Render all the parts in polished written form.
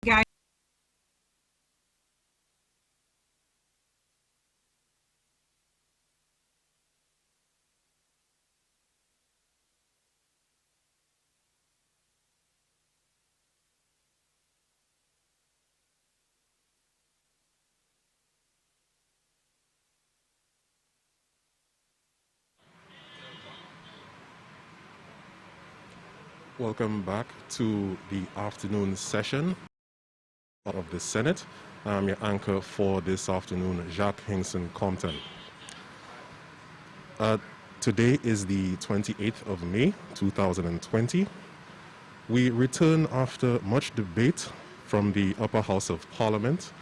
guys. Welcome back to the afternoon session of the Senate. I'm your anchor for this afternoon, Jacques Hinkson Compton. Today is the 28th of May, 2020. We return after much debate from the upper house of Parliament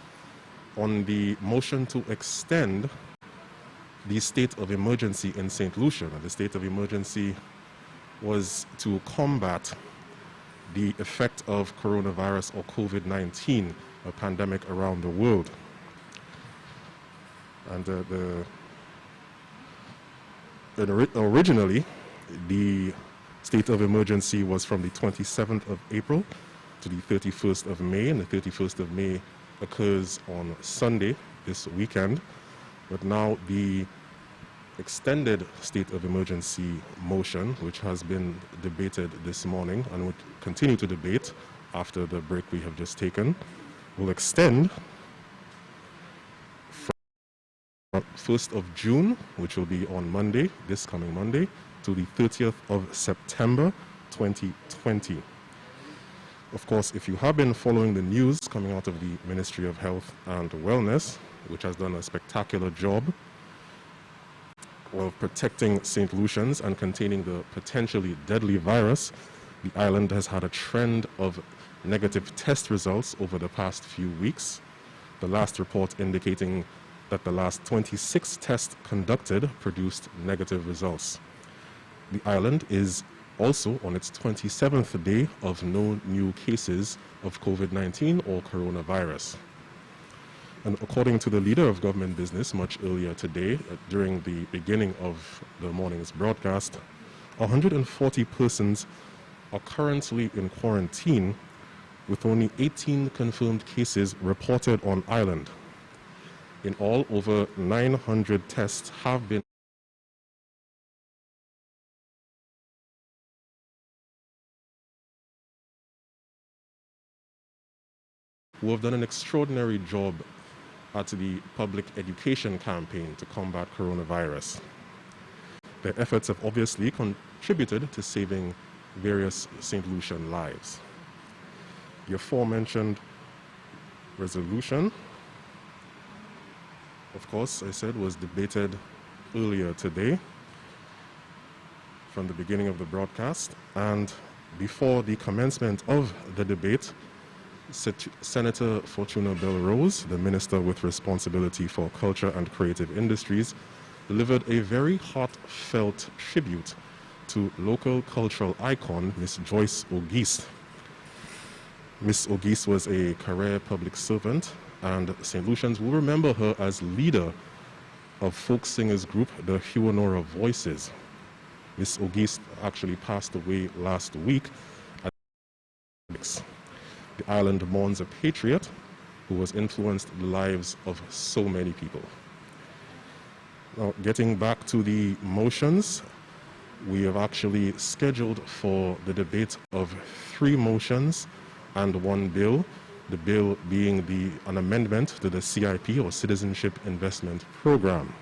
on the motion to extend the state of emergency in St. Lucia. The state of emergency was to combat the effect of coronavirus or COVID-19, a pandemic around the world. And originally, the state of emergency was from the 27th of April to the 31st of May, and the 31st of May occurs on Sunday, this weekend. But now the extended state of emergency motion, which has been debated this morning and would continue to debate after the break we have just taken, will extend from 1st of June, which will be on Monday, this coming Monday, to the 30th of September 2020. Of course, if you have been following the news coming out of the Ministry of Health and Wellness, which has done a spectacular job of protecting St. Lucians and containing the potentially deadly virus, the island has had a trend of negative test results over the past few weeks. The last report indicating that the last 26 tests conducted produced negative results. The island is also on its 27th day of no new cases of COVID-19 or coronavirus. And according to the leader of government business much earlier today, during the beginning of the morning's broadcast, 140 persons are currently in quarantine, with only 18 confirmed cases reported on island. In all, over 900 tests have been who have done an extraordinary job at the public education campaign to combat coronavirus. Their efforts have obviously contributed to saving various St. Lucian lives. The aforementioned resolution, of course, I said, was debated earlier today from the beginning of the broadcast, and before the commencement of the debate, Senator Fortuna Belrose, the Minister with responsibility for culture and creative industries, delivered a very heartfelt tribute to local cultural icon, Miss Joyce Auguste. Miss Auguste was a career public servant, and St. Lucians will remember her as leader of folk singers group, the Huonora Voices. Miss Auguste actually passed away last week at the island mourns a patriot who has influenced the lives of so many people. Now, getting back to the motions, we have actually scheduled for the debate of 3 motions and 1 bill, the bill being an amendment to the CIP, or Citizenship Investment Program.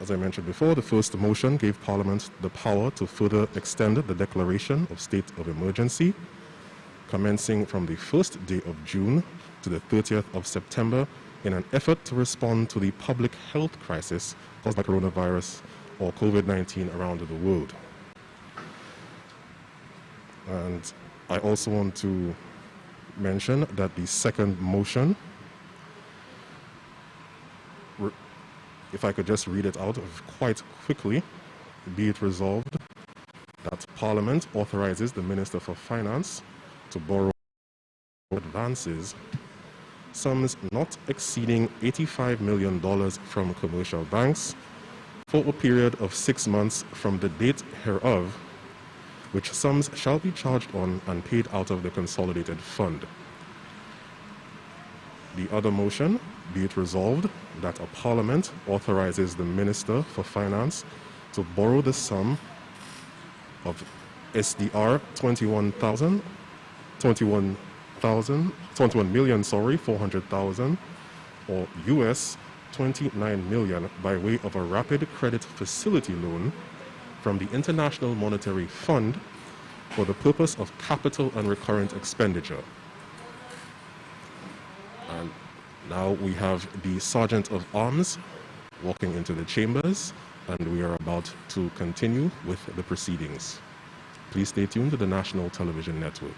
As I mentioned before, the first motion gave Parliament the power to further extend the declaration of state of emergency, commencing from the 1st day of June to the 30th of September, in an effort to respond to the public health crisis caused by coronavirus or COVID-19 around the world. And I also want to mention that the second motion, if I could just read it out quite quickly, be it resolved that Parliament authorizes the Minister for Finance to borrow advances sums not exceeding $85 million from commercial banks for a period of 6 months from the date hereof, which sums shall be charged on and paid out of the consolidated fund. The other motion, be it resolved that a Parliament authorizes the Minister for Finance to borrow the sum of SDR 21,400,000 or US 29 million by way of a rapid credit facility loan from the International Monetary Fund for the purpose of capital and recurrent expenditure. And now we have the Sergeant of Arms walking into the chambers, and we are about to continue with the proceedings. Please stay tuned to the National Television Network.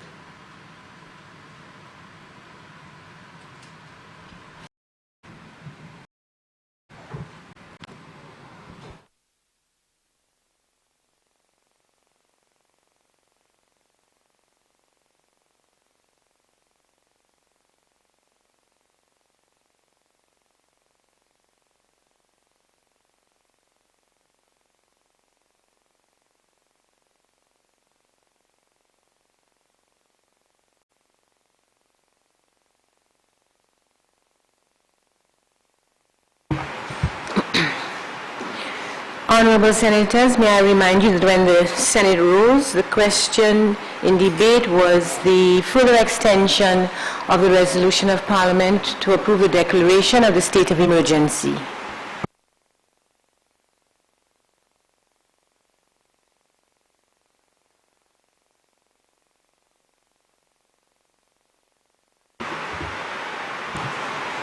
Honorable Senators, may I remind you that when the Senate rules, the question in debate was the further extension of the resolution of Parliament to approve the declaration of the state of emergency.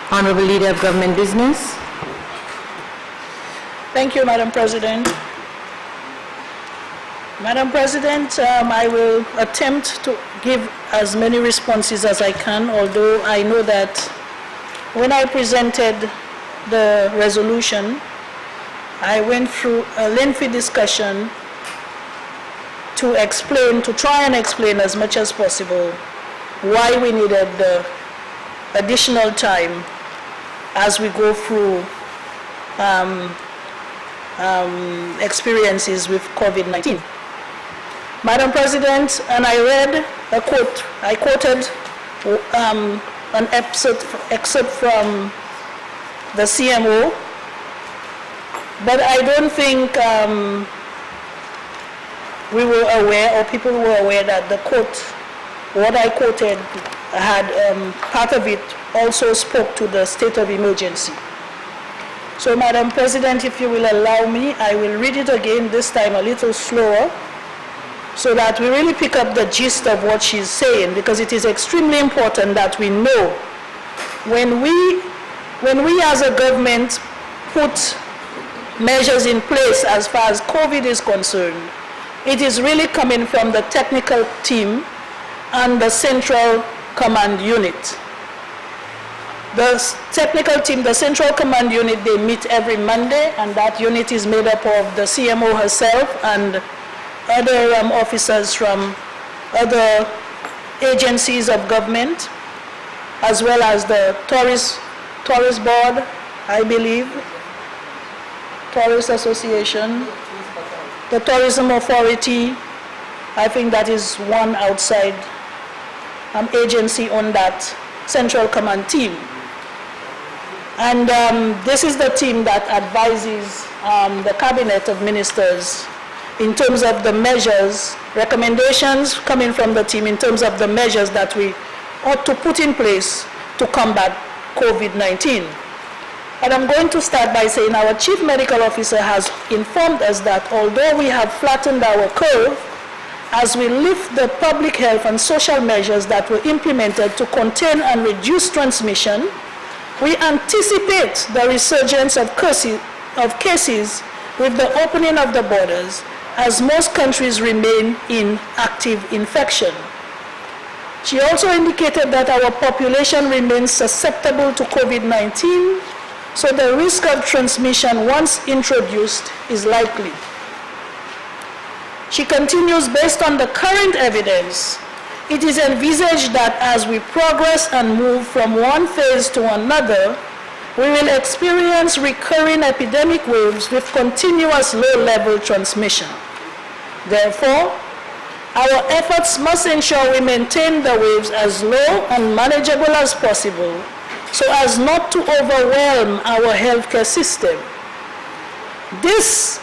Honorable Leader of Government Business. Thank you, Madam President. Madam President, I will attempt to give as many responses as I can, although I know that when I presented the resolution, I went through a lengthy discussion to try and explain as much as possible why we needed the additional time as we go through experiences with COVID-19. Madam President, and I read a quote, I quoted an excerpt from the CMO, but I don't think we were aware, or people were aware, that the quote, what I quoted, had part of it also spoke to the state of emergency. So, Madam President, if you will allow me, I will read it again, this time a little slower, so that we really pick up the gist of what she's saying, because it is extremely important that we know when we as a government put measures in place as far as COVID is concerned, it is really coming from the technical team and the central command unit. The technical team, the Central Command Unit, they meet every Monday, and that unit is made up of the CMO herself and other officers from other agencies of government, as well as the Tourist Board, I believe, Tourist Association, the Tourism Authority. I think that is one outside agency on that Central Command team. And this is the team that advises the Cabinet of Ministers in terms of the measures, recommendations coming from the team in terms of the measures that we ought to put in place to combat COVID-19. And I'm going to start by saying our Chief Medical Officer has informed us that although we have flattened our curve, as we lift the public health and social measures that were implemented to contain and reduce transmission, we anticipate the resurgence of cases with the opening of the borders, as most countries remain in active infection. She also indicated that our population remains susceptible to COVID-19, so the risk of transmission once introduced is likely. She continues, based on the current evidence, it is envisaged that as we progress and move from one phase to another, we will experience recurring epidemic waves with continuous low-level transmission. Therefore, Our efforts must ensure we maintain the waves as low and manageable as possible so as not to overwhelm our healthcare system. This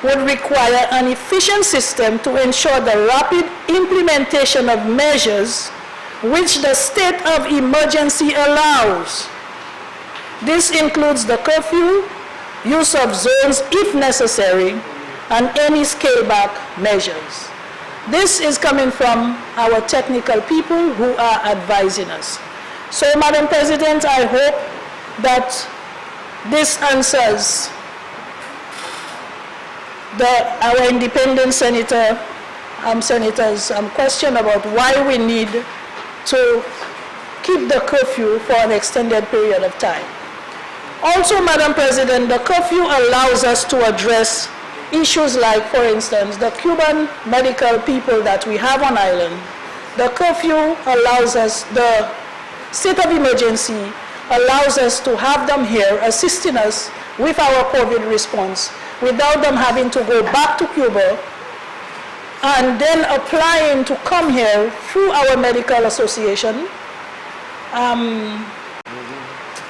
would require an efficient system to ensure the rapid implementation of measures which the state of emergency allows. This includes the curfew, use of zones if necessary, and any scale-back measures. This is coming from our technical people who are advising us. So, Madam President, I hope that this answers our independent senators' question about why we need to keep the curfew for an extended period of time. Also, Madam President, the curfew allows us to address issues like, for instance, the Cuban medical people that we have on island. The curfew allows us, the state of emergency allows us to have them here assisting us with our COVID response without them having to go back to Cuba and then applying to come here through our medical association,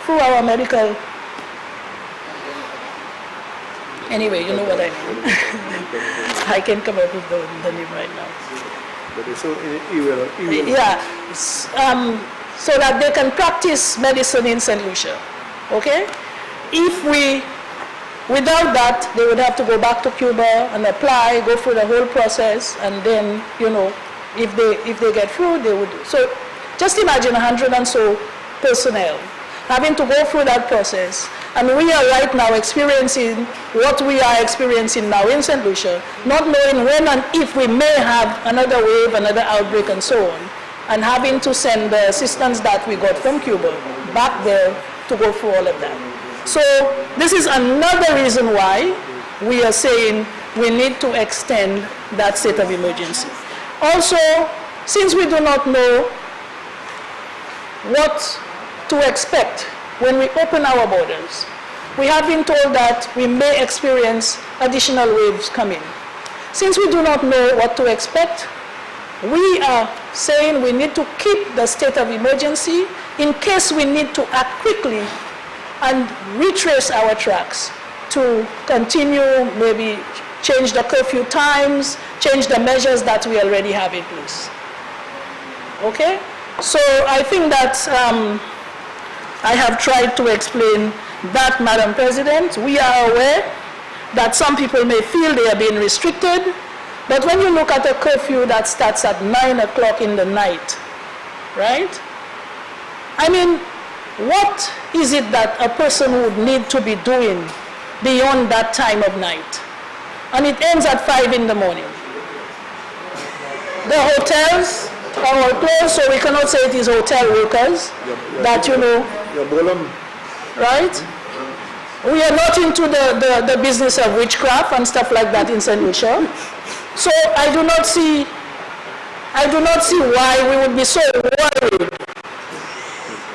through our medical, anyway, you know what I mean. I can't come up with the name right now. But it's so evil. Yeah, so that they can practice medicine in St. Lucia, okay? Without that, they would have to go back to Cuba and apply, go through the whole process, and then, you know, if they get through, they would. So just imagine 100 and so personnel having to go through that process. And we are right now experiencing what we are experiencing now in St. Lucia, not knowing when and if we may have another wave, another outbreak, and so on, and having to send the assistance that we got from Cuba back there to go through all of that. So this is another reason why we are saying we need to extend that state of emergency. Also, since we do not know what to expect when we open our borders, we have been told that we may experience additional waves coming. Since we do not know what to expect, we are saying we need to keep the state of emergency in case we need to act quickly and retrace our tracks to continue, maybe change the curfew times, change the measures that we already have in place. Okay? So I think that I have tried to explain that, Madam President. We are aware that some people may feel they are being restricted, but when you look at a curfew that starts at 9 o'clock in the night, right? I mean, what is it that a person would need to be doing beyond that time of night? And it ends at 5 in the morning. The hotels are all closed, so we cannot say it is hotel workers that, you know, right? We are not into the business of witchcraft and stuff like that in St. Lucia. So I do not see why we would be so worried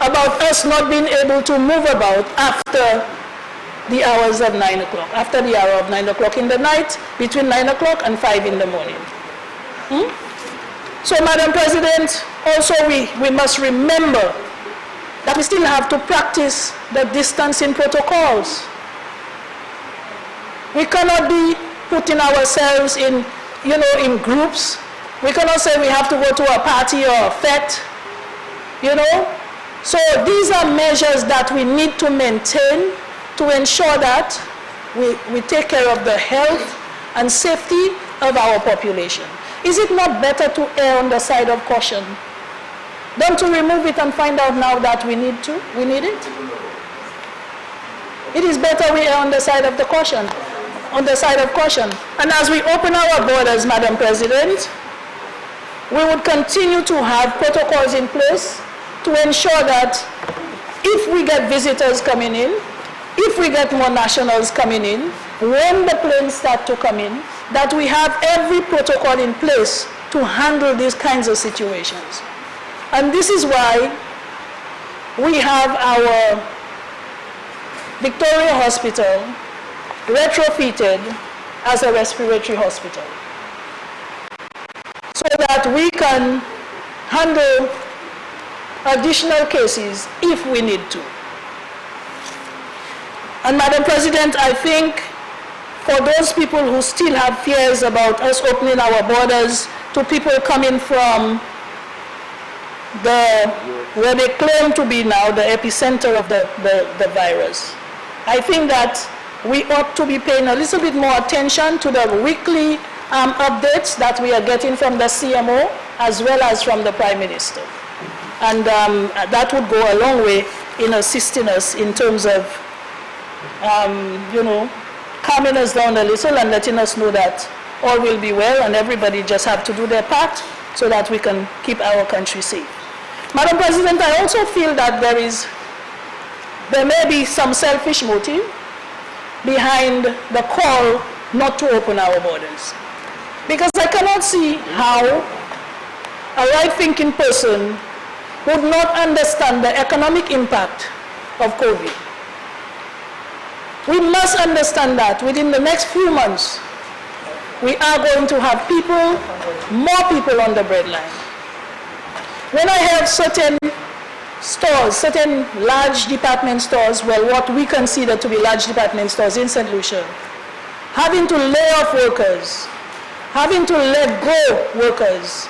about us not being able to move about after the hours of 9 o'clock, after the hour of 9 o'clock in the night, between 9 o'clock and 5 in the morning. So, Madam President, also we must remember that we still have to practice the distancing protocols. We cannot be putting ourselves in, you know, in groups. We cannot say we have to go to a party or a fete, you know. So these are measures that we need to maintain to ensure that we take care of the health and safety of our population. Is it not better to err on the side of caution than to remove it and find out now that we need it? It is better we err on the side of the caution, And as we open our borders, Madam President, we would continue to have protocols in place to ensure that if we get visitors coming in, if we get more nationals coming in, when the planes start to come in, that we have every protocol in place to handle these kinds of situations. And this is why we have our Victoria Hospital retrofitted as a respiratory hospital. So that we can handle additional cases if we need to. And Madam President, I think for those people who still have fears about us opening our borders to people coming from where they claim to be now the epicenter of the virus, I think that we ought to be paying a little bit more attention to the weekly updates that we are getting from the CMO as well as from the Prime Minister. And that would go a long way in assisting us in terms of, calming us down a little and letting us know that all will be well and everybody just have to do their part so that we can keep our country safe. Madam President, I also feel that there may be some selfish motive behind the call not to open our borders. Because I cannot see how a right-thinking person would not understand the economic impact of COVID. We must understand that within the next few months, we are going to have more people on the breadline. When I have certain stores, certain large department stores, well, what we consider to be large department stores in St. Lucia, having to lay off workers, having to let go workers,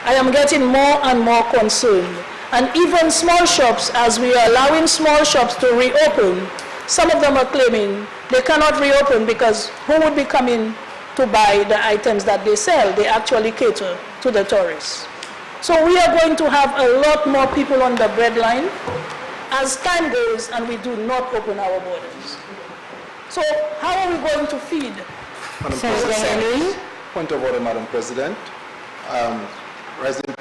I am getting more and more concerned. And even small shops, as we are allowing small shops to reopen, some of them are claiming they cannot reopen because who would be coming to buy the items that they sell? They actually cater to the tourists. So we are going to have a lot more people on the breadline as time goes and we do not open our borders. So how are we going to feed? Madam Senator President, Henry. point of order, Madam President. Rising to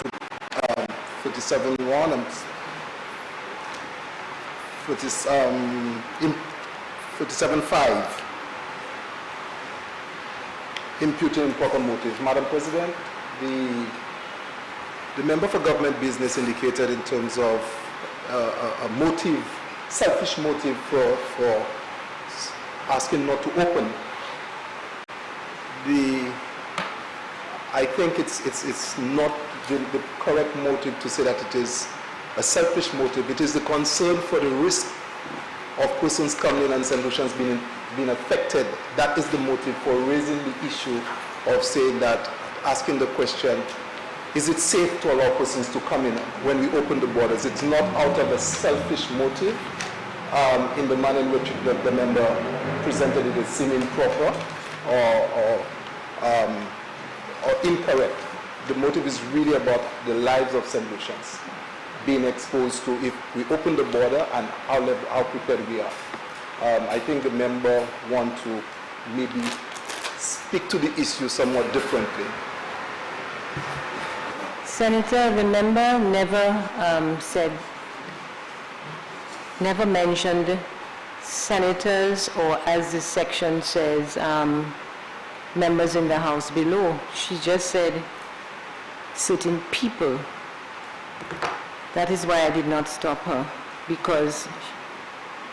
47.1 and 47.5. Imputing improper motive. Madam President, the member for government business indicated in terms of a motive, selfish motive for asking not to open. I think it's not the correct motive to say that it is a selfish motive. It is the concern for the risk of persons coming in and St. Lucians being affected. That is the motive for raising the issue of saying that, asking the question, is it safe to allow persons to come in when we open the borders? It's not out of a selfish motive in the manner in which the member presented it as seeming improper or incorrect. The motive is really about the lives of St. Lucians being exposed to if we open the border and how prepared we are. I think the member wants to maybe speak to the issue somewhat differently. Senator, the member never mentioned senators or, as this section says, members in the House below. She just said certain people. That is why I did not stop her, because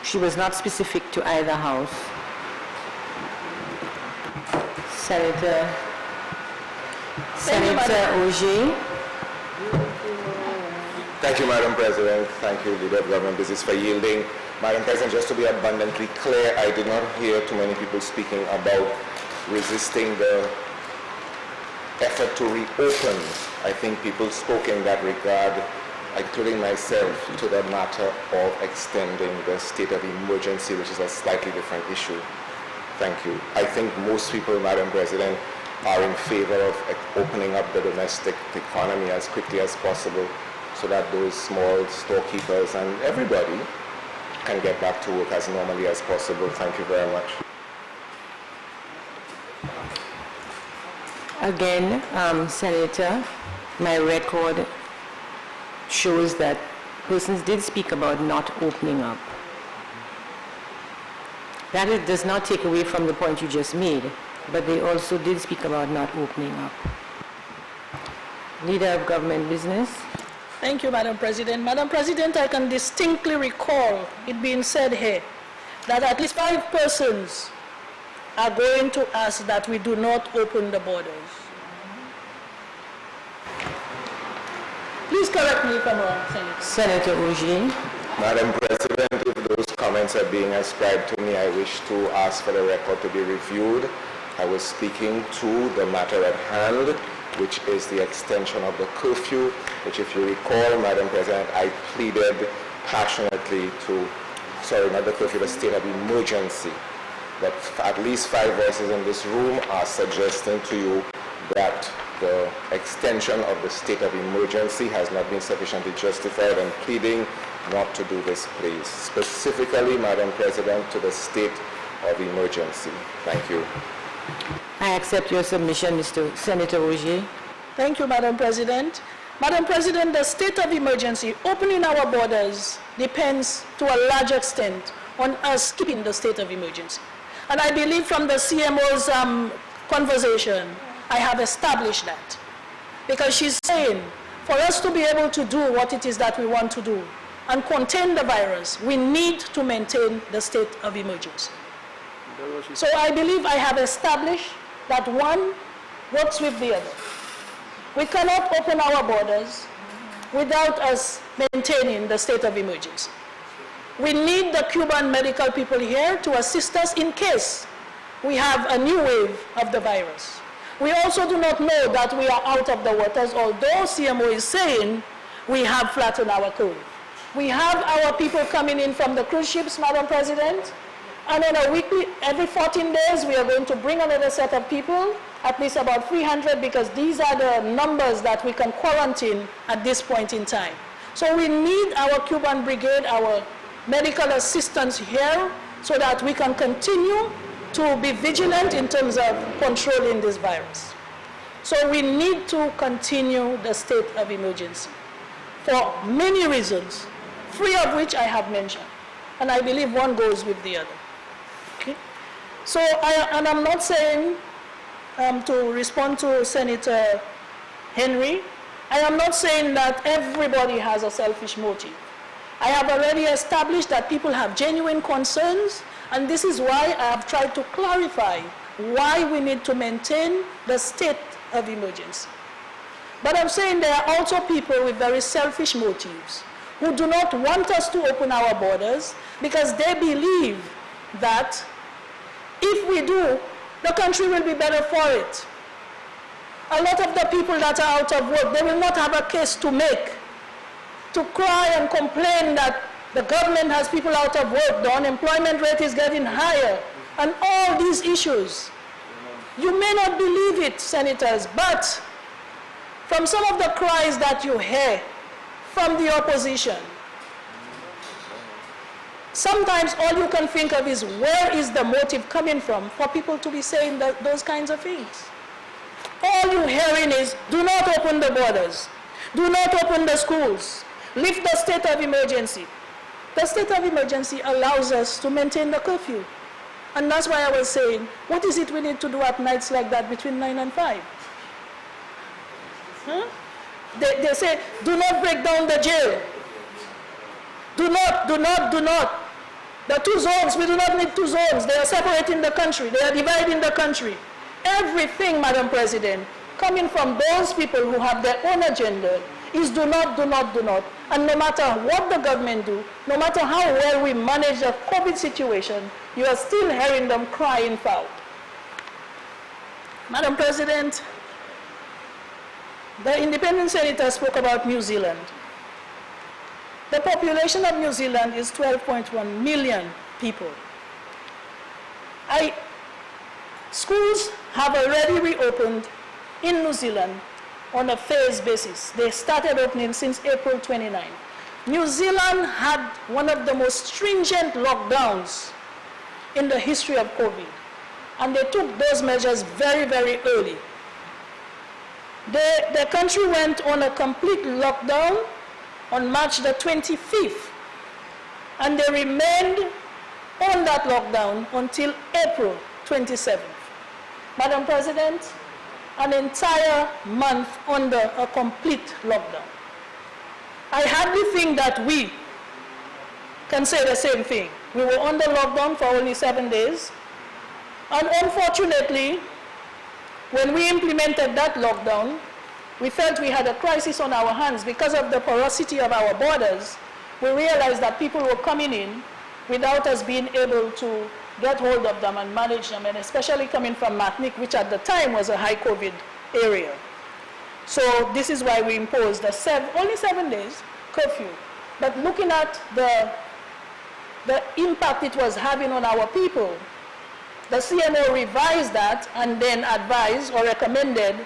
she was not specific to either house. Senator Auger. Thank you, Madam President. Thank you, Leader of Government Business, for yielding. Madam President, just to be abundantly clear, I did not hear too many people speaking about resisting the effort to reopen. I think people spoke in that regard, including myself, to the matter of extending the state of emergency, which is a slightly different issue. Thank you. I think most people, Madam President, are in favor of opening up the domestic economy as quickly as possible so that those small storekeepers and everybody can get back to work as normally as possible. Thank you very much. Again, Senator, my record shows that persons did speak about not opening up. That does not take away from the point you just made, but they also did speak about not opening up. Leader of Government Business. Thank you, Madam President. Madam President, I can distinctly recall it being said here that at least 5 persons are going to ask that we do not open the borders. Please correct me if I'm wrong, Senator. Senator Ogier. Madam President, if those comments are being ascribed to me, I wish to ask for the record to be reviewed. I was speaking to the matter at hand, which is the extension of the curfew, which, if you recall, Madam President, I pleaded passionately to, sorry, not the curfew, the state of emergency. But at least 5 voices in this room are suggesting to you that the extension of the state of emergency has not been sufficiently justified, and pleading not to do this, please. Specifically, Madam President, to the state of emergency. Thank you. I accept your submission, Mr. Senator Ogier. Thank you, Madam President. Madam President, the state of emergency, opening our borders, depends to a large extent on us keeping the state of emergency. And I believe from the CMO's conversation, I have established that. Because she's saying, for us to be able to do what it is that we want to do and contain the virus, we need to maintain the state of emergency. So I believe I have established that one works with the other. We cannot open our borders without us maintaining the state of emergency. We need the Cuban medical people here to assist us in case we have a new wave of the virus. We also do not know that we are out of the waters, although CMO is saying we have flattened our curve. We have our people coming in from the cruise ships, Madam President, and on a weekly, every 14 days, we are going to bring another set of people, at least about 300, because these are the numbers that we can quarantine at this point in time. So we need our Cuban brigade, our medical assistants here, so that we can continue to be vigilant in terms of controlling this virus. So we need to continue the state of emergency for many reasons, 3 of which I have mentioned. And I believe one goes with the other. Okay? So, I'm not saying, to respond to Senator Henry, I am not saying that everybody has a selfish motive. I have already established that people have genuine concerns, and this is why I have tried to clarify why we need to maintain the state of emergency. But I'm saying there are also people with very selfish motives who do not want us to open our borders because they believe that if we do, the country will be better for it. A lot of the people that are out of work, they will not have a case to make, to cry and complain that the government has people out of work, the unemployment rate is getting higher, and all these issues. You may not believe it, senators, but from some of the cries that you hear from the opposition, sometimes all you can think of is where is the motive coming from for people to be saying those kinds of things. All you're hearing is, do not open the borders, do not open the schools, lift the state of emergency. The state of emergency allows us to maintain the curfew. And that's why I was saying, what is it we need to do at nights like that between 9 and 5? Huh? They say, do not break down the jail. Do not. The 2 zones, we do not need 2 zones. They are separating the country. They are dividing the country. Everything, Madam President, coming from those people who have their own agenda is do not. And no matter what the government do, no matter how well we manage the COVID situation, you are still hearing them crying foul. Madam President, the independent senator spoke about New Zealand. The population of New Zealand is 12.1 million people. Schools have already reopened in New Zealand on a phased basis. They started opening since April 29. New Zealand had one of the most stringent lockdowns in the history of COVID, and they took those measures very, very early. The country went on a complete lockdown on March the 25th, and they remained on that lockdown until April 27th. Madam President, an entire month under a complete lockdown. I hardly think that we can say the same thing. We were under lockdown for only 7 days, and unfortunately, when we implemented that lockdown, we felt we had a crisis on our hands because of the porosity of our borders. We realized that people were coming in without us being able to get hold of them and manage them, and especially coming from Martinique, which at the time was a high COVID area. So this is why we imposed a only 7 days curfew. But looking at the impact it was having on our people, the CMO revised that and then advised or recommended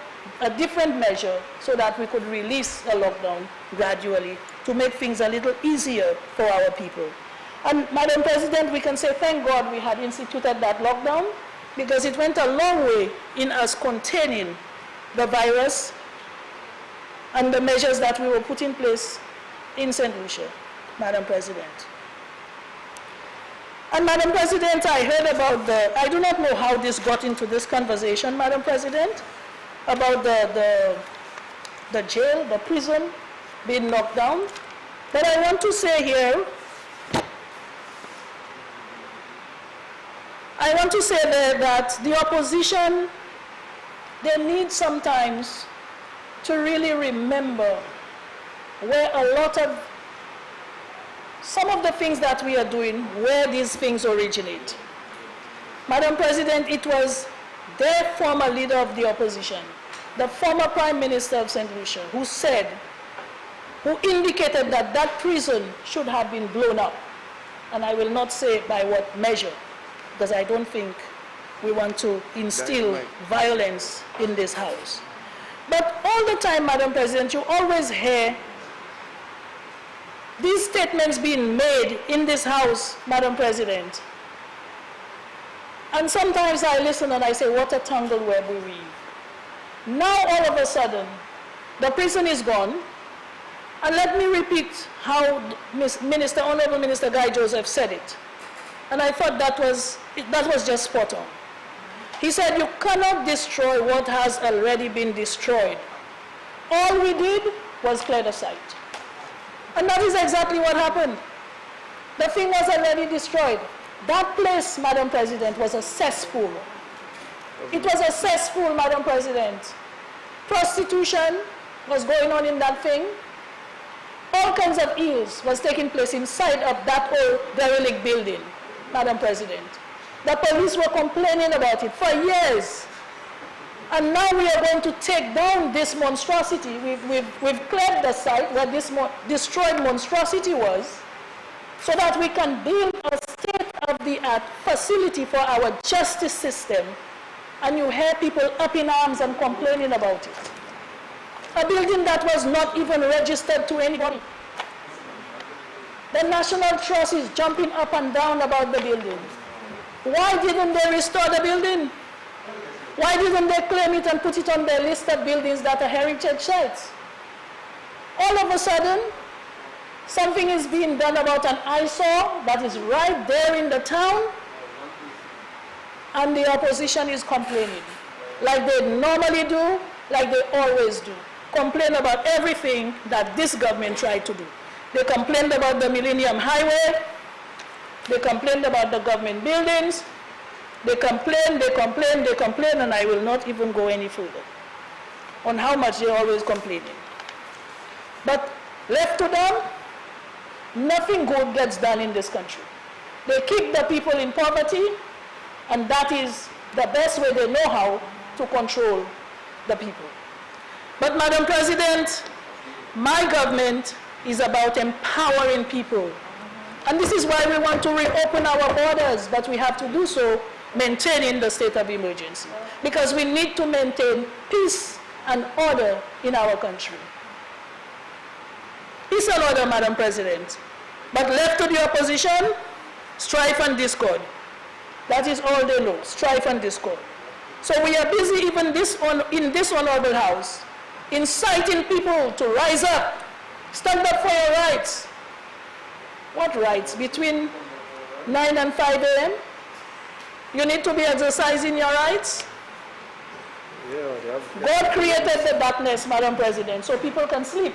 a different measure so that we could release the lockdown gradually to make things a little easier for our people. And Madam President, we can say thank God we had instituted that lockdown because it went a long way in us containing the virus and the measures that we were put in place in St. Lucia, Madam President. And Madam President, I heard about I do not know how this got into this conversation, Madam President, about the jail, the prison being locked down. But I want to say here, that the opposition, they need sometimes to really remember where some of the things that we are doing, where these things originate. Madam President, it was their former leader of the opposition, the former Prime Minister of St. Lucia, who indicated that that prison should have been blown up. And I will not say by what measure, because I don't think we want to instill violence in this house. But all the time, Madam President, you always hear these statements being made in this house, Madam President. And sometimes I listen and I say, what a tangled web we weave. Now all of a sudden, the prison is gone. And let me repeat how Honorable Minister Guy Joseph said it. And I thought that was just spot on. He said, you cannot destroy what has already been destroyed. All we did was clear the site. And that is exactly what happened. The thing was already destroyed. That place, Madam President, was a cesspool. It was a cesspool, Madam President. Prostitution was going on in that thing. All kinds of ills was taking place inside of that old derelict building, Madam President. The police were complaining about it for years. And now we are going to take down this monstrosity. We've cleared the site where this destroyed monstrosity was so that we can build a state-of-the-art facility for our justice system. And you hear people up in arms and complaining about it. A building that was not even registered to anybody. The National Trust is jumping up and down about the building. Why didn't they restore the building? Why didn't they claim it and put it on their list of buildings that are heritage sites? All of a sudden, something is being done about an eyesore that is right there in the town, and the opposition is complaining, like they normally do, like they always do. Complain about everything that this government tried to do. They complained about the Millennium Highway. They complained about the government buildings. They complain, and I will not even go any further on how much they're always complaining. But left to them, nothing good gets done in this country. They keep the people in poverty, and that is the best way they know how to control the people. But Madam President, my government is about empowering people. And this is why we want to reopen our borders, but we have to do so maintaining the state of emergency, because we need to maintain peace and order in our country. Peace and order, Madam President. But left to the opposition, strife and discord. That is all they know, strife and discord. So we are busy even in this honorable house, inciting people to rise up, stand up for your rights. What rights? Between 9 and 5 a.m.? You need to be exercising your rights? God created the darkness, Madam President, so people can sleep.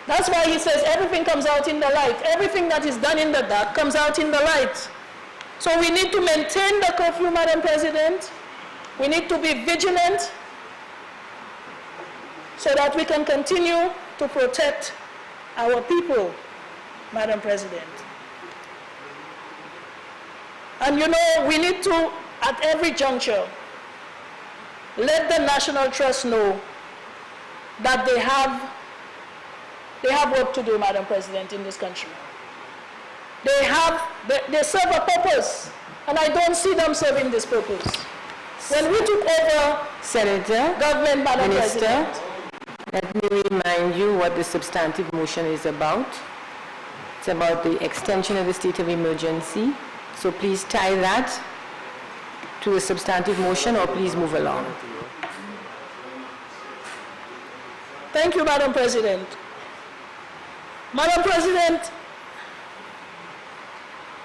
That's why he says everything comes out in the light. Everything that is done in the dark comes out in the light. So we need to maintain the curfew, Madam President. We need to be vigilant so that we can continue to protect our people, Madam President. And you know, we need to, at every juncture, let the National Trust know that they have work to do, Madam President, in this country. They serve a purpose, and I don't see them serving this purpose. When we took over Senator, government, Madam Minister, President, let me remind you what the substantive motion is about. It's about the extension of the state of emergency. So please tie that to a substantive motion, or please move along. thank you, Madam President. Madam President,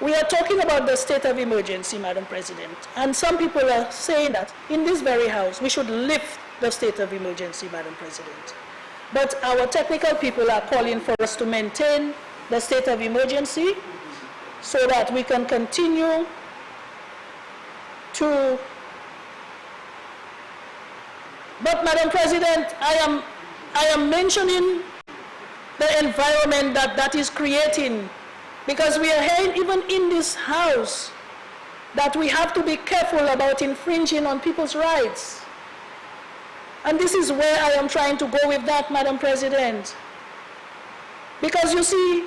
we are talking about the state of emergency, Madam President, and some people are saying that in this very house we should lift the state of emergency, Madam President. But our technical people are calling for us to maintain the state of emergency so that we can continue to... But Madam President, I am mentioning the environment that is creating, because we are hearing even in this house that we have to be careful about infringing on people's rights. And this is where I am trying to go with that, Madam President. Because you see,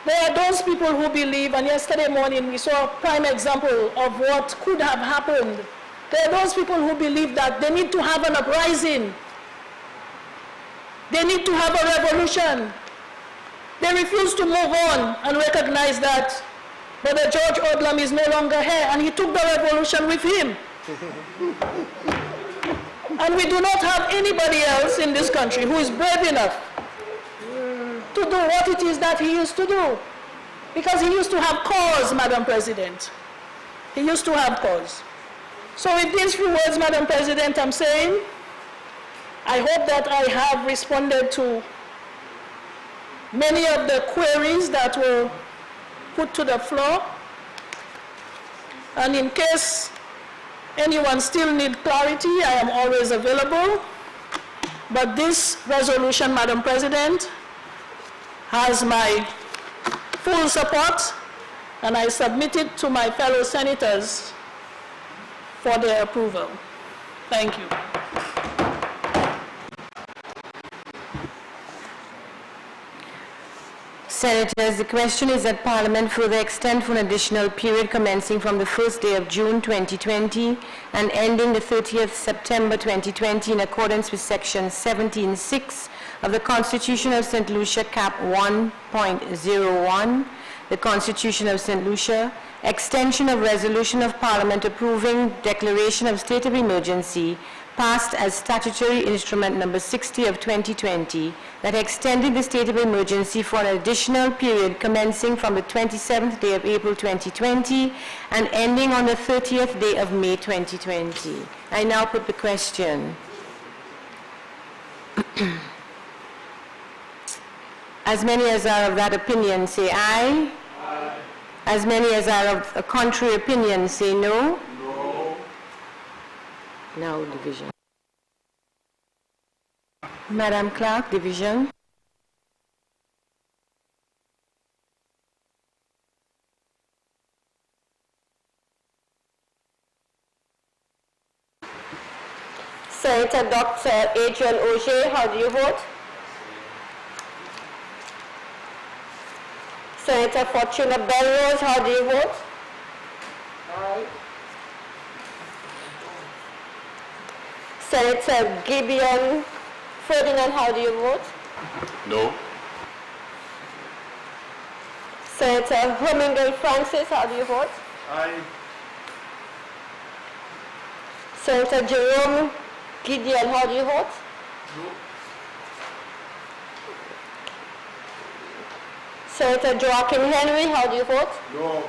there are those people who believe, and yesterday morning we saw a prime example of what could have happened. There are those people who believe that they need to have an uprising. They need to have a revolution. They refuse to move on and recognize that Brother George Odlum is no longer here, and he took the revolution with him. And we do not have anybody else in this country who is brave enough to do what it is that he used to do. Because he used to have cause, Madam President. He used to have cause. So with these few words, Madam President, I'm saying, I hope that I have responded to many of the queries that were put to the floor. And in case anyone still needs clarity, I am always available. But this resolution, Madam President, has my full support, and I submit it to my fellow senators for their approval. Thank you. Senators, the question is that Parliament further extend for an additional period commencing from the first day of June 2020 and ending the 30th September 2020 in accordance with Section 17(6) of the Constitution of St. Lucia, Cap 1.01, the Constitution of St. Lucia, extension of resolution of Parliament approving declaration of state of emergency passed as statutory instrument number 60 of 2020 that extended the state of emergency for an additional period commencing from the 27th day of April 2020 and ending on the 30th day of May 2020. I now put the question. As many as are of that opinion say aye. Aye. As many as are of a contrary opinion say no. No. Now division. Madam Clerk, division. Senator Dr. Adrian Auger, how do you vote? Senator Fortuna Belrose, how do you vote? Aye. Senator Gideon Ferdinand, how do you vote? No. Senator Hermingle Francis, how do you vote? Aye. Senator Jerome Gideon, how do you vote? No. Senator Joachim Henry, how do you vote? No.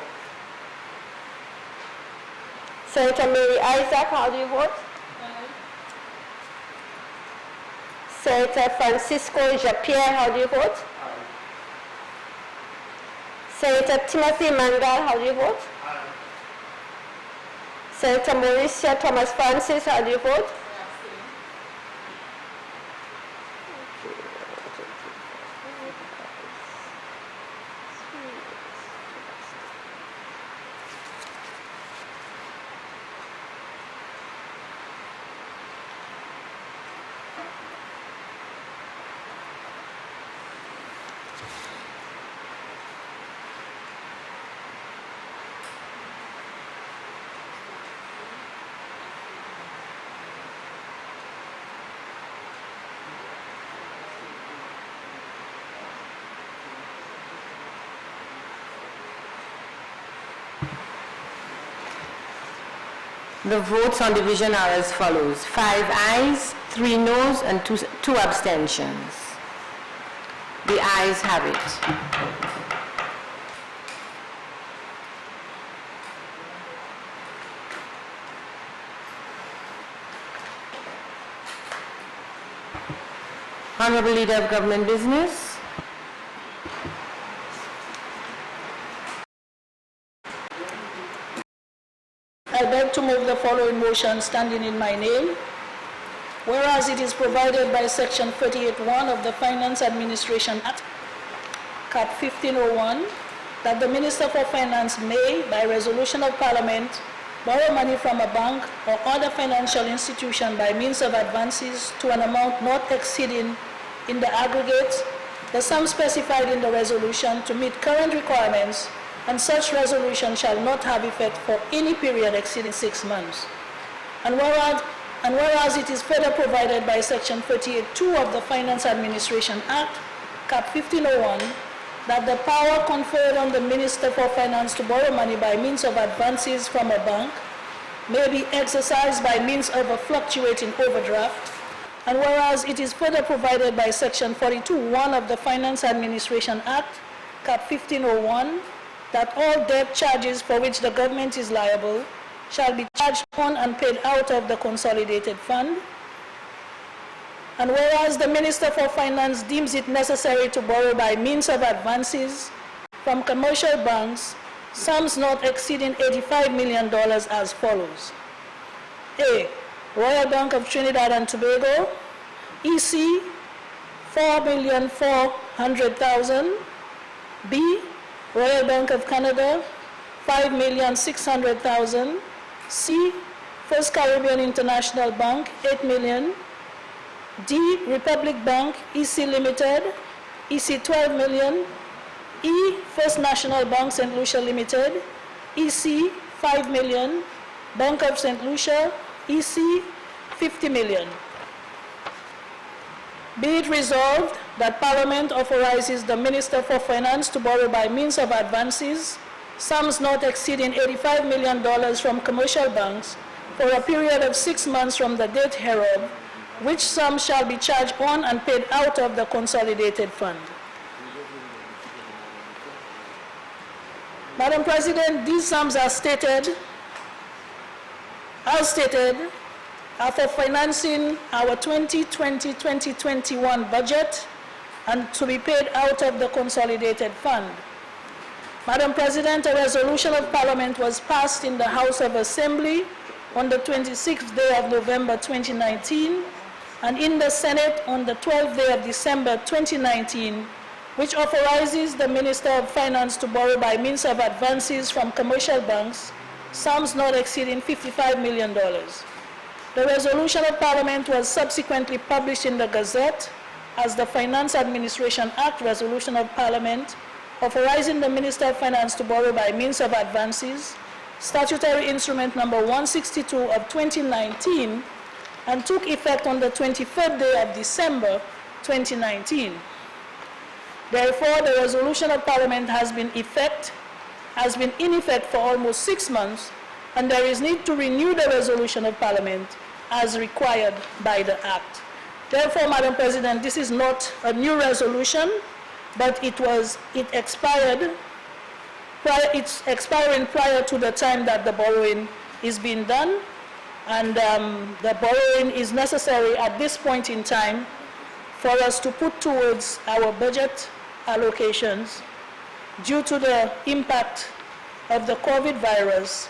Senator Mary Isaac, how do you vote? Senator Francisco Japierre, how do you vote? Aye. Senator Timothy Mangal, how do you vote? Aye. Senator Mauricia Thomas Francis, how do you vote? The votes on division are as follows: 5 ayes, 3 noes, and 2 abstentions. The ayes have it. Honorable Leader of Government Business. I beg to move the following motion standing in my name. Whereas it is provided by Section 38(1) of the Finance Administration Act, Cap 1501, that the Minister for Finance may, by resolution of Parliament, borrow money from a bank or other financial institution by means of advances to an amount not exceeding, in the aggregate, the sum specified in the resolution to meet current requirements, and such resolution shall not have effect for any period exceeding 6 months. And whereas it is further provided by Section 38(2) of the Finance Administration Act, Cap 1501, that the power conferred on the Minister for Finance to borrow money by means of advances from a bank may be exercised by means of a fluctuating overdraft, and whereas it is further provided by Section 42(1) of the Finance Administration Act, Cap 1501, that all debt charges for which the government is liable shall be charged on and paid out of the consolidated fund. And whereas the Minister for Finance deems it necessary to borrow by means of advances from commercial banks, sums not exceeding $85 million as follows. A. Royal Bank of Trinidad and Tobago, EC, $4,400,000. B. Royal Bank of Canada, $5,600,000. C. First Caribbean International Bank, $8 million. D. Republic Bank, EC Limited, EC $12 million. E. First National Bank, St. Lucia Limited, EC $5 million. Bank of St. Lucia, EC $50 million. Be it resolved that Parliament authorizes the Minister for Finance to borrow by means of advances sums not exceeding $85 million from commercial banks for a period of 6 months from the date hereof, which sum shall be charged on and paid out of the consolidated fund. Madam President, these sums are stated, are for financing our 2020-2021 budget and to be paid out of the consolidated fund. Madam President, a resolution of Parliament was passed in the House of Assembly on the 26th day of November 2019 and in the Senate on the 12th day of December 2019, which authorizes the Minister of Finance to borrow by means of advances from commercial banks, sums not exceeding $55 million. The resolution of Parliament was subsequently published in the Gazette as the Finance Administration Act Resolution of Parliament, authorizing the Minister of Finance to borrow by means of advances, statutory instrument number 162 of 2019, and took effect on the 23rd day of December 2019. Therefore, the resolution of Parliament has been in effect for almost 6 months, and there is need to renew the resolution of Parliament as required by the Act. Therefore, Madam President, this is not a new resolution, but it's expiring prior to the time that the borrowing is being done, and the borrowing is necessary at this point in time for us to put towards our budget allocations due to the impact of the COVID virus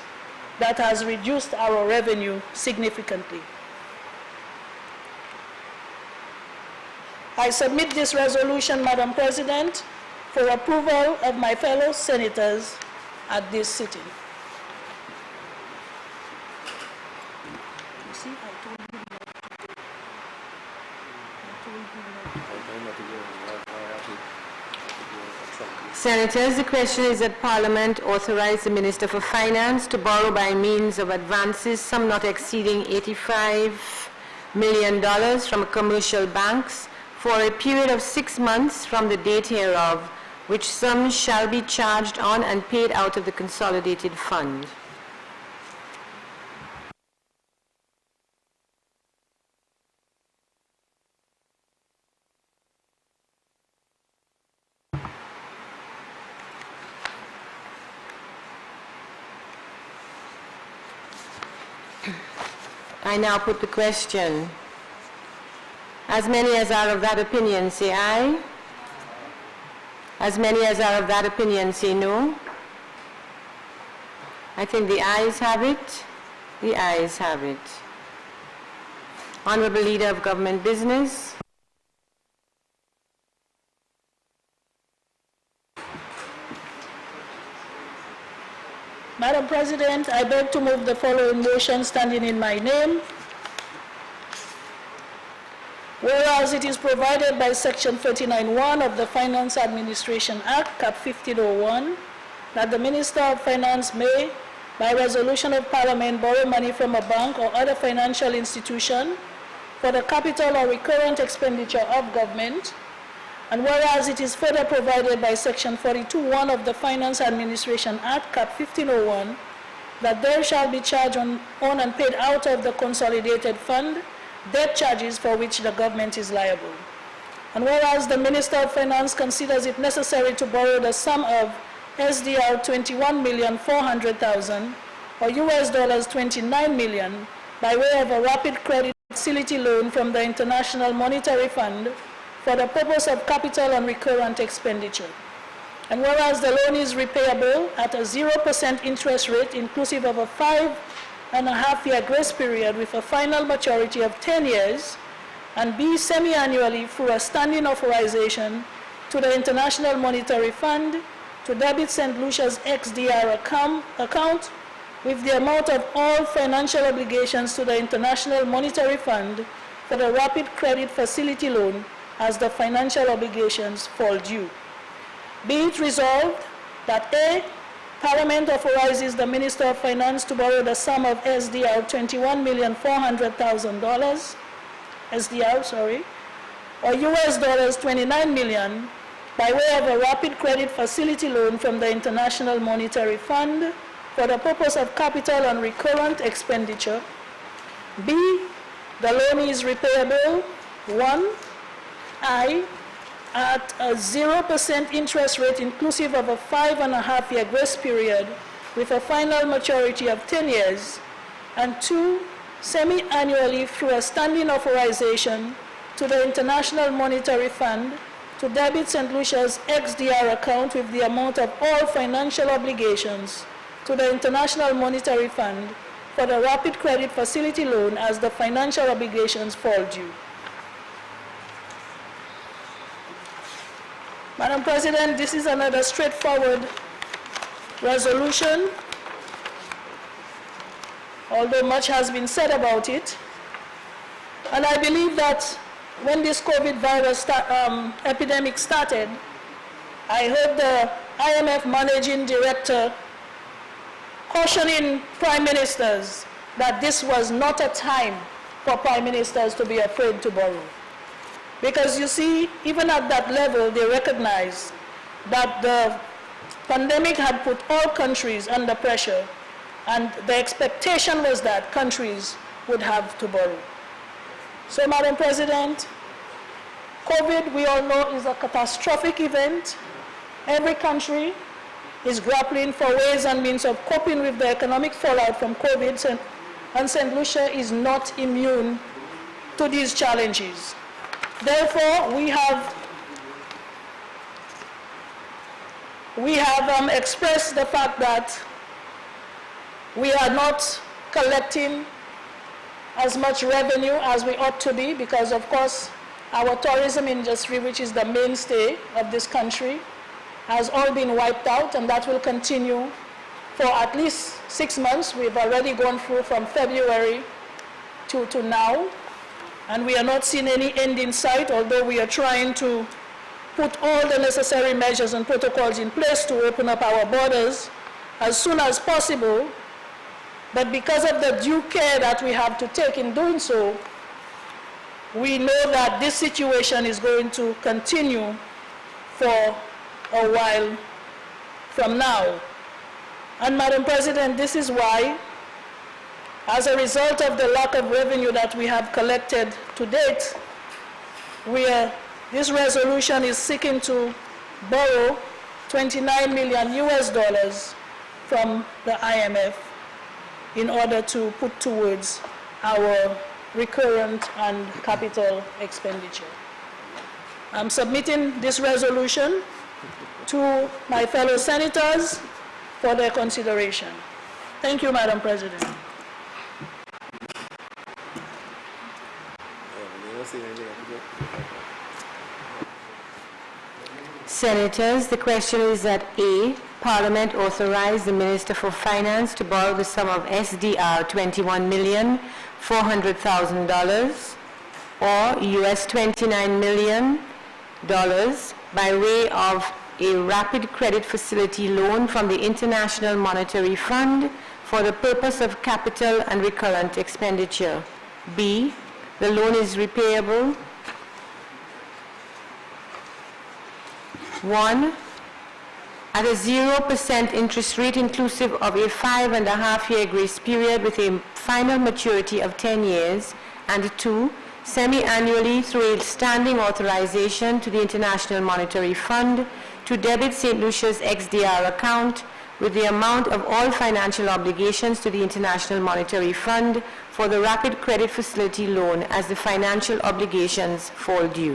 that has reduced our revenue significantly. I submit this resolution, Madam President, for approval of my fellow senators at this sitting. You see, I told you not to do. Senators, the question is that Parliament authorize the Minister for Finance to borrow by means of advances, some not exceeding $85 million from commercial banks for a period of 6 months from the date hereof, which sum shall be charged on and paid out of the consolidated fund. I now put the question. As many as are of that opinion, say aye. As many as are of that opinion, say no. I think the ayes have it. The ayes have it. Honorable Leader of Government Business. Madam President, I beg to move the following motion standing in my name. Whereas it is provided by Section 39(1) of the Finance Administration Act, Cap 1501, that the Minister of Finance may, by resolution of Parliament, borrow money from a bank or other financial institution for the capital or recurrent expenditure of government, and whereas it is further provided by Section 42(1) of the Finance Administration Act, Cap 1501, that there shall be charged on and paid out of the consolidated fund debt charges for which the government is liable. And whereas the Minister of Finance considers it necessary to borrow the sum of SDR 21,400,000 or US dollars 29 million by way of a rapid credit facility loan from the International Monetary Fund for the purpose of capital and recurrent expenditure. And whereas the loan is repayable at a 0% interest rate inclusive of a 5.5-year grace period with a final maturity of 10 years, and B, semi-annually through a standing authorization to the International Monetary Fund to debit St. Lucia's XDR account with the amount of all financial obligations to the International Monetary Fund for the rapid credit facility loan as the financial obligations fall due. Be it resolved that A, Parliament authorizes the Minister of Finance to borrow the sum of SDR $21,400,000, or US dollars 29 million by way of a rapid credit facility loan from the International Monetary Fund for the purpose of capital and recurrent expenditure. B, the loan is repayable, 1, I, at a 0% interest rate inclusive of a 5.5-year grace period with a final maturity of 10 years, and 2, semi-annually through a standing authorization to the International Monetary Fund to debit St. Lucia's XDR account with the amount of all financial obligations to the International Monetary Fund for the rapid credit facility loan as the financial obligations fall due. Madam President, this is another straightforward resolution, although much has been said about it. And I believe that when this COVID virus epidemic started, I heard the IMF managing director cautioning prime ministers that this was not a time for prime ministers to be afraid to borrow. Because you see, even at that level, they recognized that the pandemic had put all countries under pressure, and the expectation was that countries would have to borrow. So, Madam President, COVID, we all know, is a catastrophic event. Every country is grappling for ways and means of coping with the economic fallout from COVID, and St. Lucia is not immune to these challenges. Therefore, we have expressed the fact that we are not collecting as much revenue as we ought to be because, of course, our tourism industry, which is the mainstay of this country, has all been wiped out, and that will continue for at least 6 months. We've already gone through from February to now, and we are not seeing any end in sight, although we are trying to put all the necessary measures and protocols in place to open up our borders as soon as possible. But because of the due care that we have to take in doing so, we know that this situation is going to continue for a while from now. And Madam President, this is why, as a result of the lack of revenue that we have collected to date, this resolution is seeking to borrow $29 million from the IMF in order to put towards our recurrent and capital expenditure. I'm submitting this resolution to my fellow senators for their consideration. Thank you, Madam President. Senators, the question is that A, Parliament authorize the Minister for Finance to borrow the sum of SDR $21,400,000 or US $29 million by way of a rapid credit facility loan from the International Monetary Fund for the purpose of capital and recurrent expenditure. B, the loan is repayable 1, at a 0% interest rate inclusive of a 5.5-year grace period with a final maturity of 10 years, and 2, semi-annually through a standing authorization to the International Monetary Fund to debit St. Lucia's XDR account with the amount of all financial obligations to the International Monetary Fund for the rapid credit facility loan as the financial obligations fall due.